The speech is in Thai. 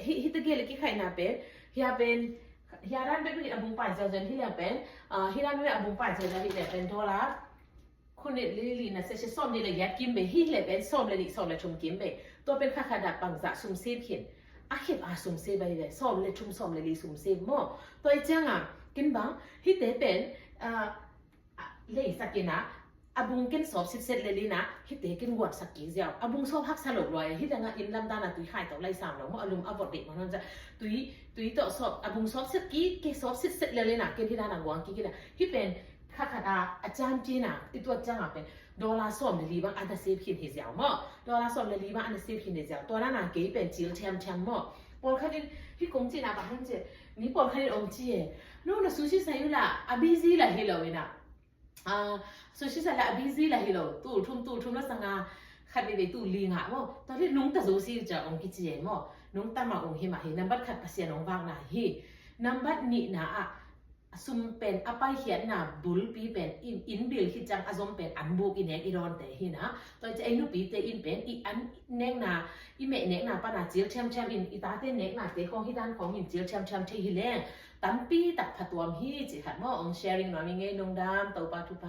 ฮิตเกลกี่ใครน่ะเป็นเฮียเป็นเฮียร้านเป็นผู้อบุงป่ายเจ้าเจนที่เฮียเป็นเฮียร้านเป็นอบุงป่ายเจ้าเจนที่เป็นโดละคนเด็ดลีน่ะเสร็จซ้อมนี่เลยยัดกินไปฮิเลยเป็นซ้อมเลยดิซ้อมเลยชุมกินไปตัวเป็นข้าขดับปังจะซุ่มเสียบเขียนอาเข็บอาซุ่มเสียไปเลยซ้อมเลยชุมซ้อมเลยดิซุ่มเสียบมั่วตัวไอ้เจ้าอ่ะกินบ้างฮิตเป็นเลยสักกินนะอบุงกินสอบเสร็จเลยนะฮิตกินวัดสักกี่เจ้าอบุงสอบพักสลบเลยฮิตงานอินลำดานะตุยหายต่อไล่สามแล้วมั่วอารมณ์อวดเด็กมันจะตุยต่อสอบอบุงสอบเสร็จกี่สอบเสร็จเลยนะกินที่ด้านหลังวังกี่นะฮิตเป็นข้าขดาอาจารย์จีน่ะติดตัวอาจารย์เป็นดอลลาร์สอบเลยลีบ้างอันนั้นเซฟหินเหตุเจ้ามั่วดอลลาร์สอบเลยลีบ้างอันนั้นเซฟหินเหตุเจ้าตัวนั้นน่ะกี่เป็นจิลแชมมั่วปอลคันฮิตกงจีน่ะบ้างเจ้นี่ปอลคันองจีโน่นซูชิใส่อยู่ละอบิซีละฮิโลวินะซูชิใส่ละอบิซีละฮิโลตู้ทุ่มแล้วสังอาขัดไปตู้ลิงอ่ะมั่วตอนที่นุ้งตะซูชิจะองกิจีมั่วนุ้งตามาองหิมาฮินับบัตรขัดภาษาน้องบางนะฮินับบัตรนี่นะอ่ะซุมเป็นอภัยเขียนนะบุลปีเป็นอินบิลที่จังอารมณ์เป็นอันบุกอินเอกอีรอนแต่ฮินะตอนจะไอ้นุปีแต่อินเป็นอีอันเนกนะอีเมเนกนะปะนะจิลแชมอินอีตาเตเนกนะเตของฮิดันของอินจิลแชมที่ฮิเลงตั้มปีตักผัดตัวมฮีจิขัดมั่วองแชร์ริงหน่อยมีเงยนงดามตัวปาทุปา